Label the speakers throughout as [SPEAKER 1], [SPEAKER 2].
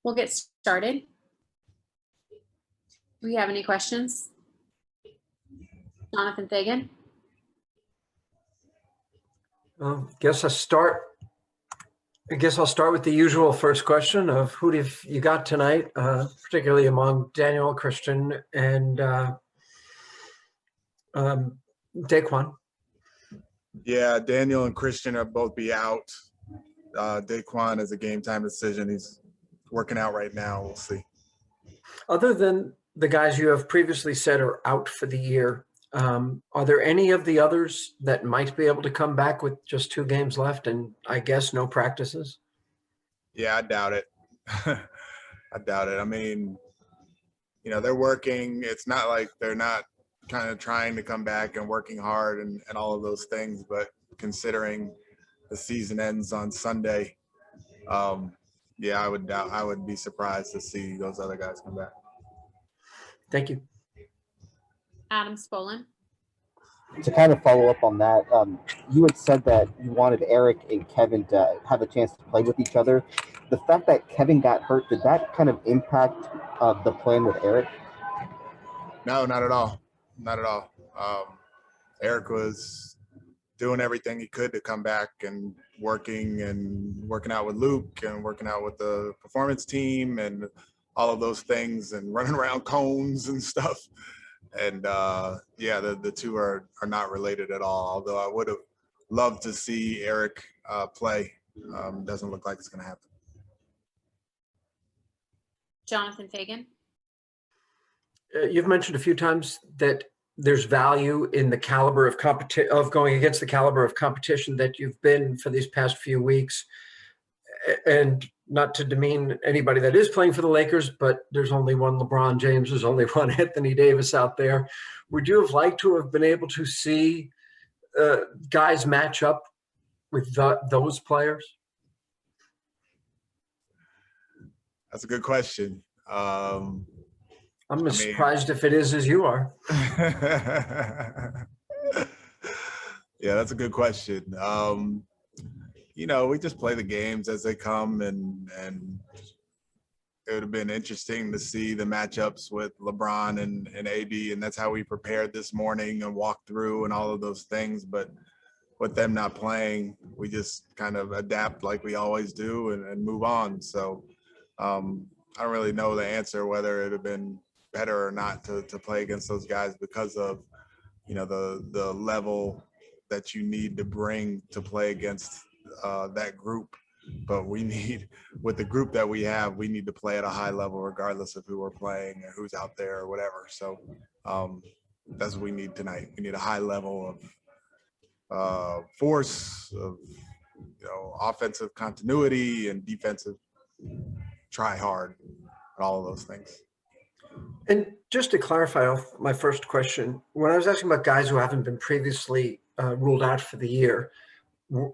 [SPEAKER 1] We'll get started. Do we have any questions? Jonathan Fagan.
[SPEAKER 2] I guess I'll start with the usual first question of who have you got tonight, particularly among Danuel, Christian, and DaQuan.
[SPEAKER 3] Yeah, Danuel and Christian are both be out. DaQuan is a game time decision. He's working out right now. We'll see.
[SPEAKER 2] Other than the guys you have previously said are out for the year, are there any of the others that might be able to come back with just 2 games left and I guess no practices?
[SPEAKER 3] Yeah, I doubt it. I doubt it. I mean, they're working. It's not like they're not kind of trying to come back and working hard and all of those things, but considering the season ends on Sunday, yeah, I would be surprised to see those other guys come back.
[SPEAKER 2] Thank you.
[SPEAKER 1] Adam Spolin.
[SPEAKER 4] To kind of follow up on that, you had said that you wanted Eric and Kevin to have a chance to play with each other. The fact that Kevin got hurt, did that kind of impact the plan with Eric?
[SPEAKER 3] No, not at all. Not at all. Eric was doing everything he could to come back and working out with Luke and working out with the performance team and all of those things and running around cones and stuff. And yeah, the two are not related at all. Although I would have loved to see Eric play. Doesn't look like it's going to happen.
[SPEAKER 1] Jonathan Fagan.
[SPEAKER 2] You've mentioned a few times that there's value in the caliber of going against the caliber of competition that you've been for these past few weeks. And not to demean anybody that is playing for the Lakers, but there's only one LeBron James, there's only one Anthony Davis out there. Would you have liked to have been able to see guys match up with those players?
[SPEAKER 3] That's a good question.
[SPEAKER 2] I'm as surprised if it is as you are.
[SPEAKER 3] Yeah, that's a good question. We just play the games as they come, and it would have been interesting to see the matchups with LeBron and AD, and that's how we prepared this morning and walked through and all of those things. But with them not playing, we just kind of adapt like we always do and move on. So I don't really know the answer whether it would have been better or not to play against those guys because of the level that you need to bring to play against that group. But with the group that we have, we need to play at a high level regardless of who we're playing or who's out there or whatever. So that's what we need tonight. We need a high level of force, of offensive continuity and defensive try hard and all of those things.
[SPEAKER 2] And just to clarify off my first question, when I was asking about guys who haven't been previously ruled out for the year,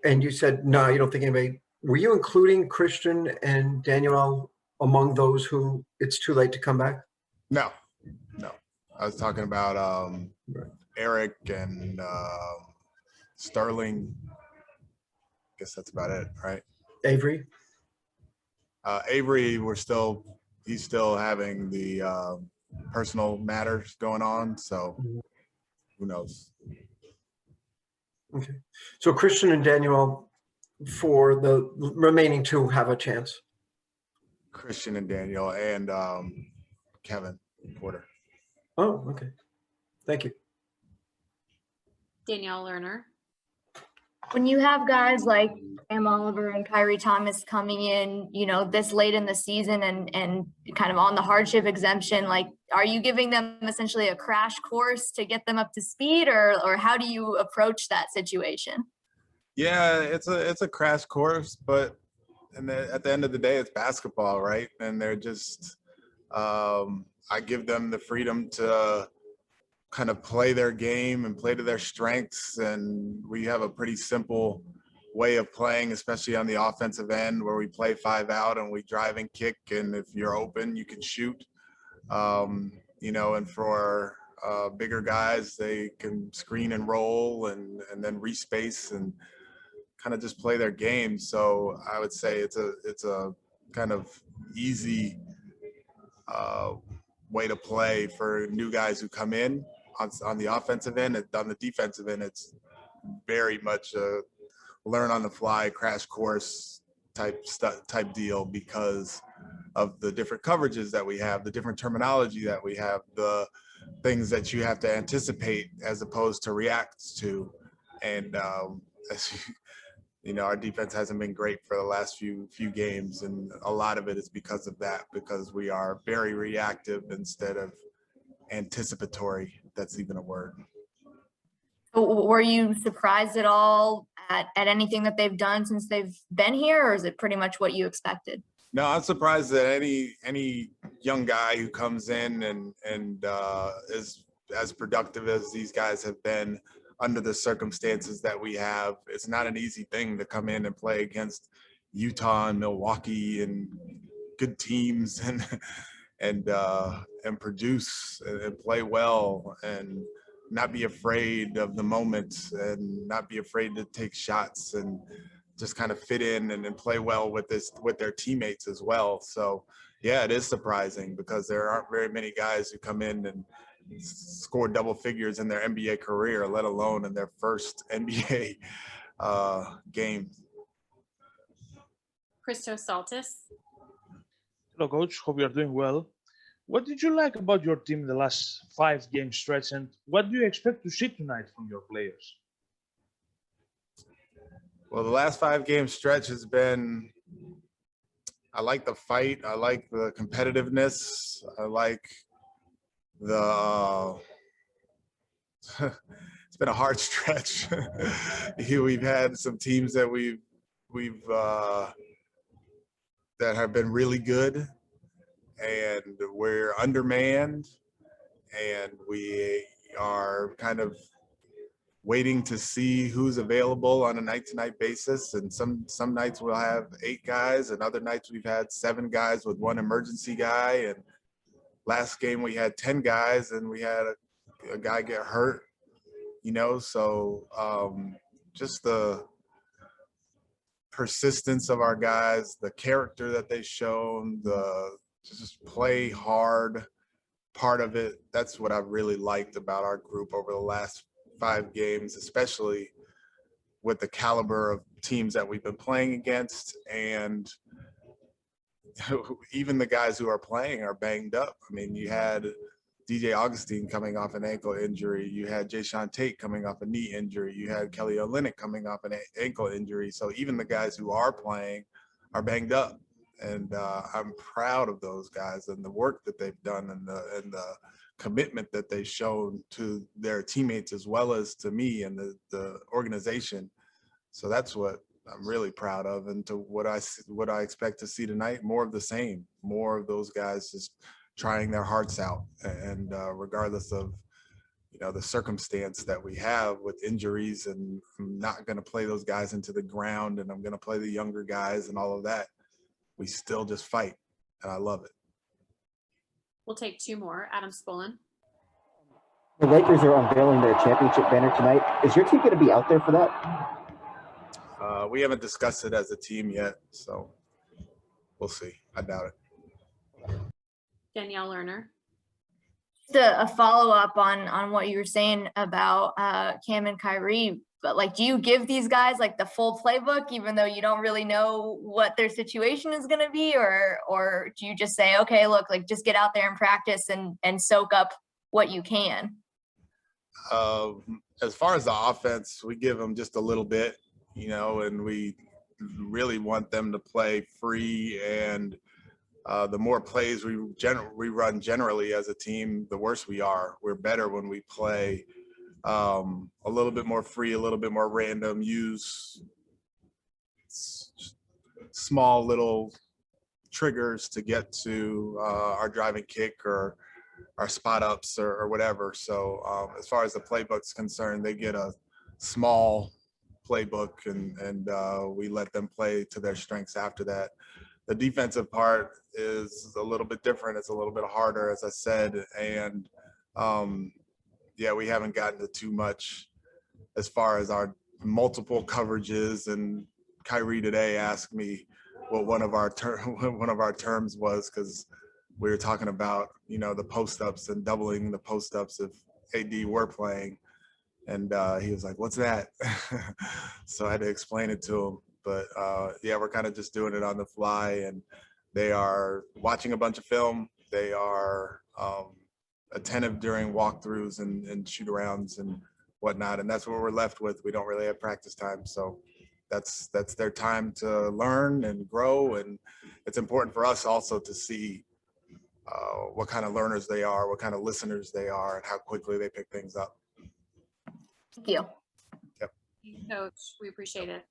[SPEAKER 2] and you said, no, you don't think anybody, were you including Christian and Danuel among those who it's too late to come back?
[SPEAKER 3] No. I was talking about Eric and Sterling. I guess that's about it, right?
[SPEAKER 2] Avery?
[SPEAKER 3] Avery, he's still having the personal matters going on, so who knows?
[SPEAKER 2] Okay. So Christian and Danuel, for the remaining 2, have a chance.
[SPEAKER 3] Christian and Danuel and Kevin Porter.
[SPEAKER 2] Oh, okay. Thank you.
[SPEAKER 1] Danielle Lerner.
[SPEAKER 5] When you have guys like Sam Oliver and Khyri Thomas coming in, this late in the season and kind of on the hardship exemption, are you giving them essentially a crash course to get them up to speed, or how do you approach that situation?
[SPEAKER 3] Yeah, it's a crash course, but at the end of the day, it's basketball, right? And they're just I give them the freedom to kind of play their game and play to their strengths. And we have a pretty simple way of playing, especially on the offensive end, where we play 5 out and we drive and kick. And if you're open, you can shoot. And for bigger guys, they can screen and roll and then respace and kind of just play their game. So I would say it's a kind of easy way to play for new guys who come in on the offensive end. And on the defensive end, it's very much a learn on the fly crash course type deal because of the different coverages that we have, the different terminology that we have, the things that you have to anticipate as opposed to react to. And as you know, our defense hasn't been great for the last few games, and a lot of it is because of that, because we are very reactive instead of anticipatory. If that's even a word.
[SPEAKER 5] Were you surprised at all at anything that they've done since they've been here, or is it pretty much what you expected?
[SPEAKER 3] No, I'm surprised that any young guy who comes in and is as productive as these guys have been under the circumstances that we have. It's not an easy thing to come in and play against Utah and Milwaukee and good teams and produce and play well and not be afraid of the moment and not be afraid to take shots and just kind of fit in and play well with their teammates as well. So yeah, it is surprising because there aren't very many guys who come in and score double figures in their NBA career, let alone in their first NBA game.
[SPEAKER 1] Christos Saltis.
[SPEAKER 6] Hello, Coach. Hope you're doing well. What did you like about your team in the last 5-game stretch, and what do you expect to see tonight from your players?
[SPEAKER 3] Well, the last 5-game stretch has been, I like the fight. I like the competitiveness. I like the, it's been a hard stretch. We've had some teams that we've that have been really good, and we're undermanned, and we are kind of waiting to see who's available on a night-to-night basis. And some nights we'll have 8 guys, and other nights we've had 7 guys with 1 emergency guy. And last game we had 10 guys, and we had a guy get hurt, you know. So just the persistence of our guys, the character that they've shown, the just play hard part of it. That's what I've really liked about our group over the last 5 games, especially with the caliber of teams that we've been playing against. And even the guys who are playing are banged up. I mean, you had DJ Augustine coming off an ankle injury. You had Jayshawn Tate coming off a knee injury. You had Kelly Olynyk coming off an ankle injury. So even the guys who are playing are banged up. And I'm proud of those guys and the work that they've done and the commitment that they've shown to their teammates as well as to me and the organization. So that's what I'm really proud of, and to what I expect to see tonight, more of the same, more of those guys just trying their hearts out, and regardless of, you know, the circumstance that we have with injuries, and I'm not going to play those guys into the ground, and I'm going to play the younger guys and all of that. We still just fight, and I love it.
[SPEAKER 1] We'll take 2 more. Adam Spolin.
[SPEAKER 4] The Lakers are unveiling their championship banner tonight. Is your team going to be out there for that?
[SPEAKER 3] We haven't discussed it as a team yet, so we'll see. I doubt it.
[SPEAKER 1] Danielle Lerner.
[SPEAKER 5] Just a follow-up on what you were saying about Cam and Khyri, but like, do you give these guys like the full playbook even though you don't really know what their situation is going to be, or do you just say, okay, look, like, just get out there and practice and soak up what you can?
[SPEAKER 3] As far as the offense, we give them just a little bit, you know, and we really want them to play free, and the more plays we run generally as a team, the worse we are. We're better when we play a little bit more free, a little bit more random, use small little triggers to get to our driving kick or our spot ups or whatever. So as far as the playbook's concerned, they get a small playbook, and we let them play to their strengths after that. The defensive part is a little bit different. It's a little bit harder, as I said, and yeah, we haven't gotten to too much as far as our multiple coverages. And Khyri today asked me what one of our terms was, because we were talking about, you know, the post-ups and doubling the post-ups if AD were playing. And he was like, what's that? So I had to explain it to him. But yeah, we're kind of just doing it on the fly, and they are watching a bunch of film. They are attentive during walkthroughs and shoot arounds and whatnot. And that's what we're left with. We don't really have practice time. So that's their time to learn and grow. And it's important for us also to see what kind of learners they are, what kind of listeners they are, and how quickly they pick things up.
[SPEAKER 5] Thank you.
[SPEAKER 1] Thank you, Coach. We appreciate it.